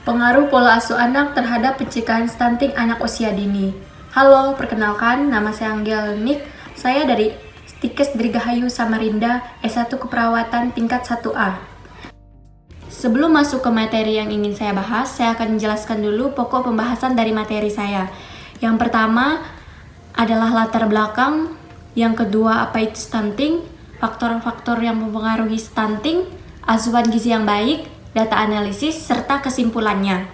Pengaruh pola asuh anak terhadap pencegahan stunting anak usia dini. Halo, perkenalkan, nama saya Anggel Nik. Saya dari Stikes Dirgahayu Samarinda, S1 Keperawatan tingkat 1A. Sebelum masuk ke materi yang ingin saya bahas, saya akan menjelaskan dulu pokok pembahasan dari materi saya. Yang pertama adalah latar belakang, yang kedua apa itu stunting, faktor-faktor yang mempengaruhi stunting, asupan gizi yang baik, data analisis, serta kesimpulannya.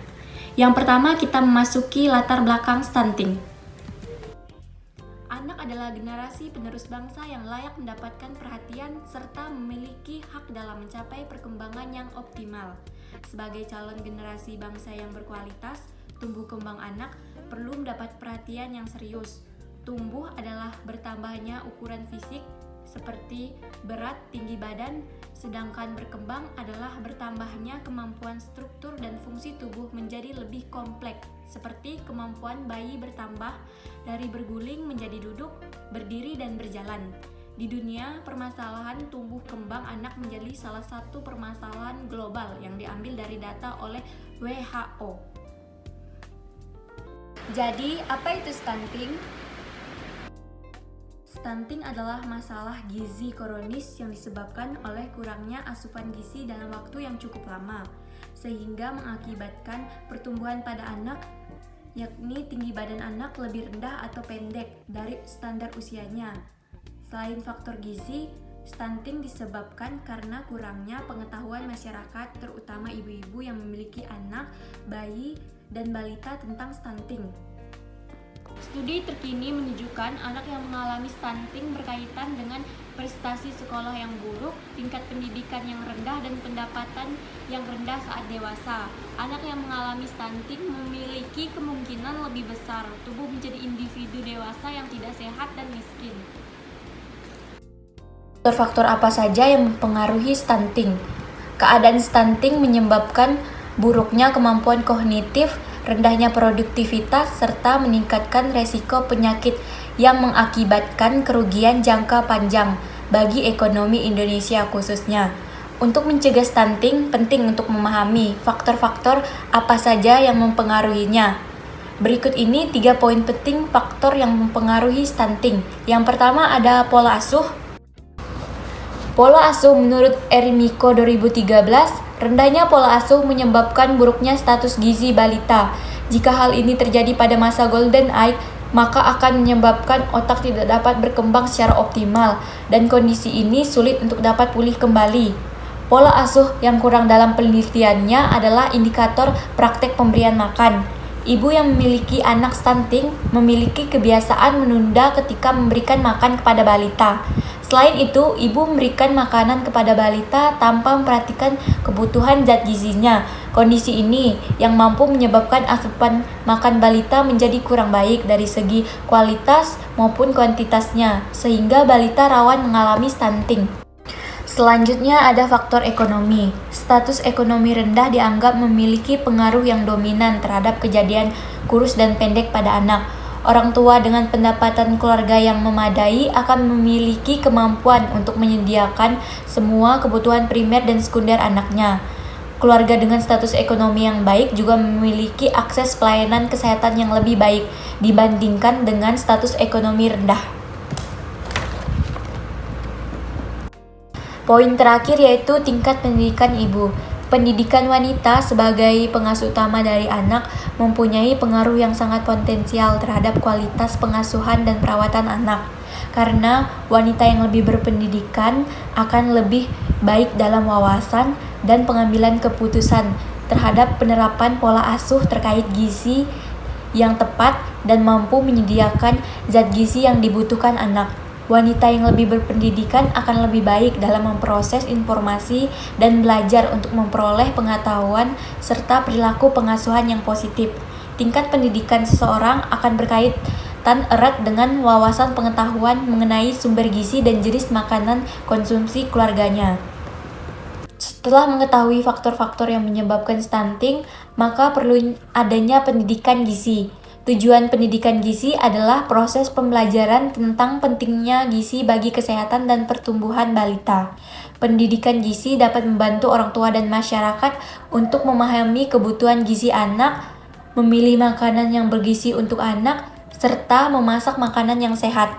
Yang pertama kita memasuki latar belakang stunting. Anak adalah generasi penerus bangsa yang layak mendapatkan perhatian serta memiliki hak dalam mencapai perkembangan yang optimal. Sebagai calon generasi bangsa yang berkualitas, tumbuh kembang anak perlu mendapat perhatian yang serius. Tumbuh adalah bertambahnya ukuran fisik seperti berat, tinggi badan, sedangkan berkembang adalah bertambahnya kemampuan struktur dan fungsi tubuh menjadi lebih kompleks, seperti kemampuan bayi bertambah dari berguling menjadi duduk, berdiri, dan berjalan. Di dunia, permasalahan tumbuh kembang anak menjadi salah satu permasalahan global yang diambil dari data oleh WHO. Jadi, apa itu stunting? Stunting adalah masalah gizi kronis yang disebabkan oleh kurangnya asupan gizi dalam waktu yang cukup lama, sehingga mengakibatkan pertumbuhan pada anak, yakni tinggi badan anak lebih rendah atau pendek dari standar usianya. Selain faktor gizi, stunting disebabkan karena kurangnya pengetahuan masyarakat, terutama ibu-ibu yang memiliki anak, bayi, dan balita tentang stunting. Studi terkini menunjukkan anak yang mengalami stunting berkaitan dengan prestasi sekolah yang buruk, tingkat pendidikan yang rendah, dan pendapatan yang rendah saat dewasa. Anak yang mengalami stunting memiliki kemungkinan lebih besar tumbuh menjadi individu dewasa yang tidak sehat dan miskin. Faktor apa saja yang mempengaruhi stunting? Keadaan stunting menyebabkan buruknya kemampuan kognitif, rendahnya produktivitas, serta meningkatkan resiko penyakit yang mengakibatkan kerugian jangka panjang bagi ekonomi Indonesia khususnya. Untuk mencegah stunting, penting untuk memahami faktor-faktor apa saja yang mempengaruhinya. Berikut ini 3 poin penting faktor yang mempengaruhi stunting. Yang pertama ada pola asuh. Pola asuh menurut Erimiko 2013, rendahnya pola asuh menyebabkan buruknya status gizi balita. Jika hal ini terjadi pada masa golden age, maka akan menyebabkan otak tidak dapat berkembang secara optimal dan kondisi ini sulit untuk dapat pulih kembali. Pola asuh yang kurang dalam penelitiannya adalah indikator praktek pemberian makan. Ibu yang memiliki anak stunting memiliki kebiasaan menunda ketika memberikan makan kepada balita. Selain itu, ibu memberikan makanan kepada balita tanpa memperhatikan kebutuhan zat gizinya. Kondisi ini yang mampu menyebabkan asupan makan balita menjadi kurang baik dari segi kualitas maupun kuantitasnya, sehingga balita rawan mengalami stunting. Selanjutnya ada faktor ekonomi. Status ekonomi rendah dianggap memiliki pengaruh yang dominan terhadap kejadian kurus dan pendek pada anak. Orang tua dengan pendapatan keluarga yang memadai akan memiliki kemampuan untuk menyediakan semua kebutuhan primer dan sekunder anaknya. Keluarga dengan status ekonomi yang baik juga memiliki akses pelayanan kesehatan yang lebih baik dibandingkan dengan status ekonomi rendah. Poin terakhir yaitu tingkat pendidikan ibu. Pendidikan wanita sebagai pengasuh utama dari anak mempunyai pengaruh yang sangat potensial terhadap kualitas pengasuhan dan perawatan anak. Karena wanita yang lebih berpendidikan akan lebih baik dalam wawasan dan pengambilan keputusan terhadap penerapan pola asuh terkait gizi yang tepat dan mampu menyediakan zat gizi yang dibutuhkan anak. Wanita yang lebih berpendidikan akan lebih baik dalam memproses informasi dan belajar untuk memperoleh pengetahuan serta perilaku pengasuhan yang positif. Tingkat pendidikan seseorang akan berkaitan erat dengan wawasan pengetahuan mengenai sumber gizi dan jenis makanan konsumsi keluarganya. Setelah mengetahui faktor-faktor yang menyebabkan stunting, maka perlu adanya pendidikan gizi. Tujuan pendidikan gizi adalah proses pembelajaran tentang pentingnya gizi bagi kesehatan dan pertumbuhan balita. Pendidikan gizi dapat membantu orang tua dan masyarakat untuk memahami kebutuhan gizi anak, memilih makanan yang bergizi untuk anak, serta memasak makanan yang sehat.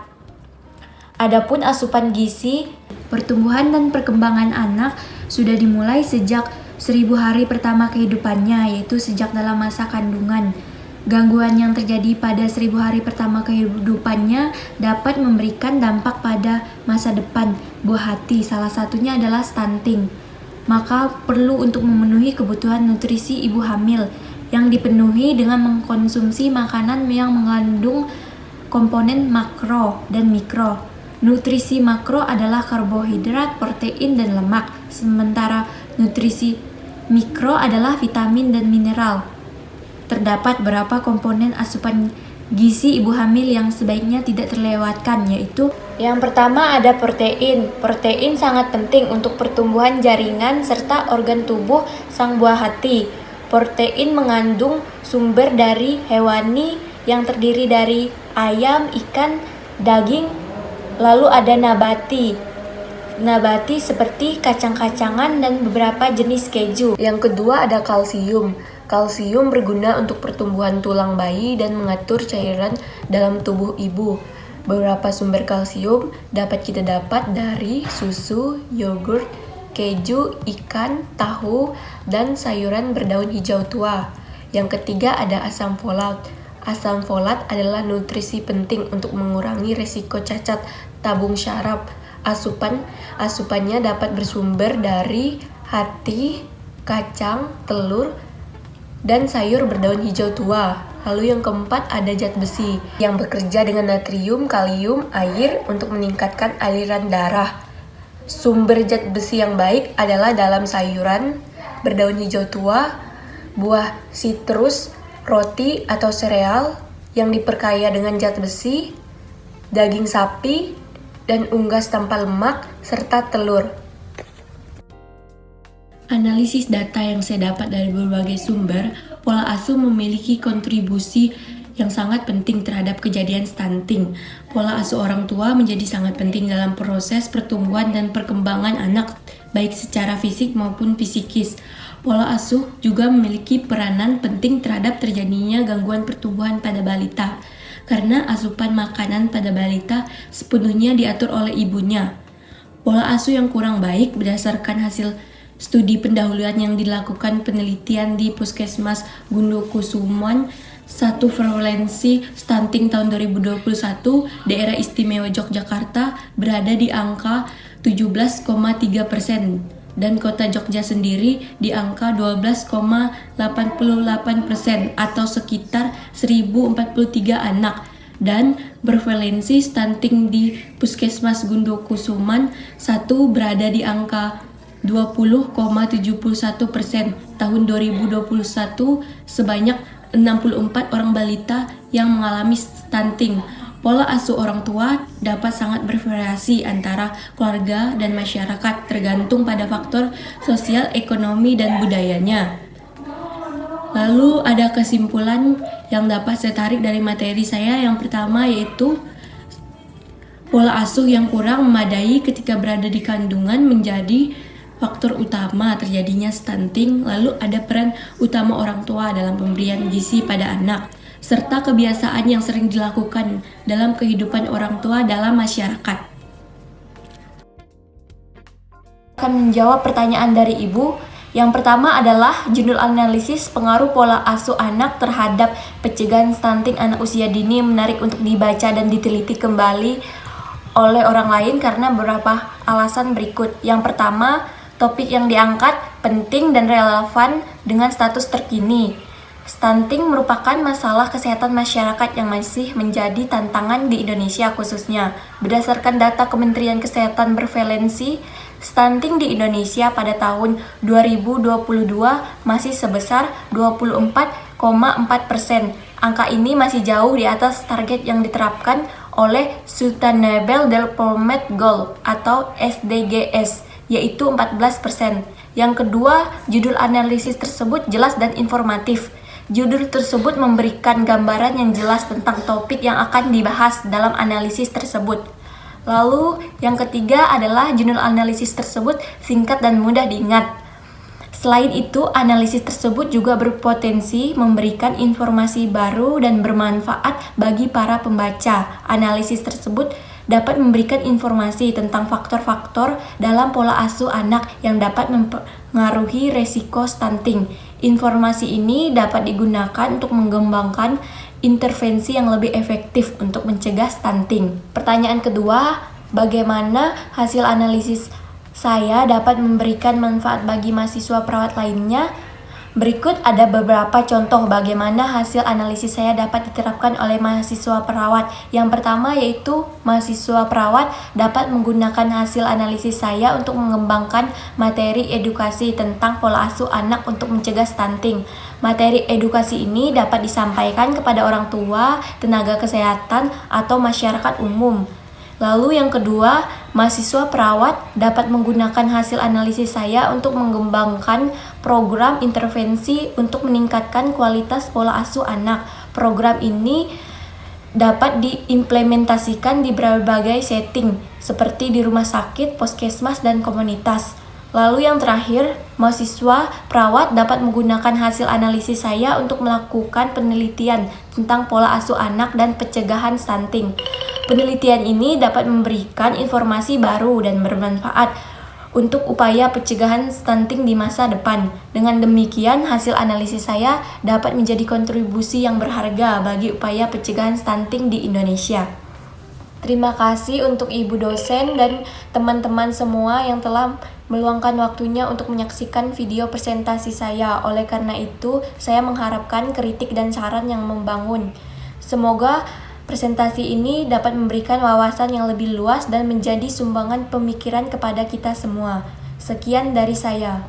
Adapun asupan gizi, pertumbuhan dan perkembangan anak sudah dimulai sejak 1000 hari pertama kehidupannya, yaitu sejak dalam masa kandungan. Gangguan yang terjadi pada 1000 hari pertama kehidupannya dapat memberikan dampak pada masa depan buah hati, salah satunya adalah stunting. Maka perlu untuk memenuhi kebutuhan nutrisi ibu hamil yang dipenuhi dengan mengkonsumsi makanan yang mengandung komponen makro dan mikro. Nutrisi makro adalah karbohidrat, protein, dan lemak, sementara nutrisi mikro adalah vitamin dan mineral. Terdapat beberapa komponen asupan gizi ibu hamil yang sebaiknya tidak terlewatkan, yaitu yang pertama ada protein. Protein sangat penting untuk pertumbuhan jaringan serta organ tubuh sang buah hati. Protein mengandung sumber dari hewani yang terdiri dari ayam, ikan, daging, lalu ada nabati. Nabati seperti kacang-kacangan dan beberapa jenis keju. Yang kedua ada kalsium. Kalsium berguna untuk pertumbuhan tulang bayi dan mengatur cairan dalam tubuh ibu. Beberapa sumber kalsium dapat kita dapat dari susu, yogurt, keju, ikan, tahu, dan sayuran berdaun hijau tua. Yang ketiga ada asam folat. Asam folat adalah nutrisi penting untuk mengurangi resiko cacat tabung syaraf. Asupannya dapat bersumber dari hati, kacang, telur, dan sayur berdaun hijau tua. Lalu yang keempat ada zat besi yang bekerja dengan natrium, kalium, air untuk meningkatkan aliran darah. Sumber zat besi yang baik adalah dalam sayuran berdaun hijau tua, buah sitrus, roti atau sereal yang diperkaya dengan zat besi, daging sapi, dan unggas tanpa lemak, serta telur. Analisis data yang saya dapat dari berbagai sumber, pola asuh memiliki kontribusi yang sangat penting terhadap kejadian stunting. Pola asuh orang tua menjadi sangat penting dalam proses pertumbuhan dan perkembangan anak, baik secara fisik maupun psikis. Pola asuh juga memiliki peranan penting terhadap terjadinya gangguan pertumbuhan pada balita, karena asupan makanan pada balita sepenuhnya diatur oleh ibunya. Pola asuh yang kurang baik berdasarkan hasil studi pendahuluan yang dilakukan penelitian di Puskesmas Gundukusuman 1 prevalensi stunting tahun 2021, Daerah Istimewa Yogyakarta berada di angka 17,3%. Dan kota Jogja sendiri di angka 12,88% atau sekitar 1043 anak, dan prevalensi stunting di Puskesmas Gundukusuman 1 berada di angka 20,71% tahun 2021, sebanyak 64 orang balita yang mengalami stunting. Pola asuh orang tua dapat sangat bervariasi antara keluarga dan masyarakat, tergantung pada faktor sosial, ekonomi, dan budayanya. Lalu ada kesimpulan yang dapat saya tarik dari materi saya. Yang pertama yaitu pola asuh yang kurang memadai ketika berada di kandungan menjadi faktor utama terjadinya stunting. Lalu ada peran utama orang tua dalam pemberian gizi pada anak, serta kebiasaan yang sering dilakukan dalam kehidupan orang tua dalam masyarakat. Akan menjawab pertanyaan dari Ibu. Yang pertama adalah judul analisis pengaruh pola asuh anak terhadap pencegahan stunting anak usia dini, menarik untuk dibaca dan diteliti kembali oleh orang lain karena beberapa alasan berikut. Yang pertama, topik yang diangkat penting dan relevan dengan status terkini. Stunting merupakan masalah kesehatan masyarakat yang masih menjadi tantangan di Indonesia khususnya. Berdasarkan data Kementerian Kesehatan prevalensi stunting di Indonesia pada tahun 2022 masih sebesar 24,4%. Angka ini masih jauh di atas target yang diterapkan oleh Sustainable Development Goal atau SDGs, yaitu 14%. Yang kedua, judul analisis tersebut jelas dan informatif. Judul tersebut memberikan gambaran yang jelas tentang topik yang akan dibahas dalam analisis tersebut. Lalu yang ketiga adalah jurnal analisis tersebut singkat dan mudah diingat. Selain itu, analisis tersebut juga berpotensi memberikan informasi baru dan bermanfaat bagi para pembaca. Analisis tersebut dapat memberikan informasi tentang faktor-faktor dalam pola asuh anak yang dapat mempengaruhi resiko stunting. Informasi ini dapat digunakan untuk mengembangkan intervensi yang lebih efektif untuk mencegah stunting. Pertanyaan kedua, bagaimana hasil analisis saya dapat memberikan manfaat bagi mahasiswa perawat lainnya? Berikut ada beberapa contoh bagaimana hasil analisis saya dapat diterapkan oleh mahasiswa perawat. Yang pertama yaitu mahasiswa perawat dapat menggunakan hasil analisis saya untuk mengembangkan materi edukasi tentang pola asuh anak untuk mencegah stunting. Materi edukasi ini dapat disampaikan kepada orang tua, tenaga kesehatan, atau masyarakat umum. Lalu yang kedua, mahasiswa perawat dapat menggunakan hasil analisis saya untuk mengembangkan program intervensi untuk meningkatkan kualitas pola asuh anak. Program ini dapat diimplementasikan di berbagai setting, seperti di rumah sakit, puskesmas, dan komunitas. Lalu yang terakhir, mahasiswa perawat dapat menggunakan hasil analisis saya untuk melakukan penelitian tentang pola asuh anak dan pencegahan stunting. Penelitian ini dapat memberikan informasi baru dan bermanfaat untuk upaya pencegahan stunting di masa depan. Dengan demikian, hasil analisis saya dapat menjadi kontribusi yang berharga bagi upaya pencegahan stunting di Indonesia. Terima kasih untuk Ibu dosen dan teman-teman semua yang telah meluangkan waktunya untuk menyaksikan video presentasi saya. Oleh karena itu, saya mengharapkan kritik dan saran yang membangun. Semoga presentasi ini dapat memberikan wawasan yang lebih luas dan menjadi sumbangan pemikiran kepada kita semua. Sekian dari saya.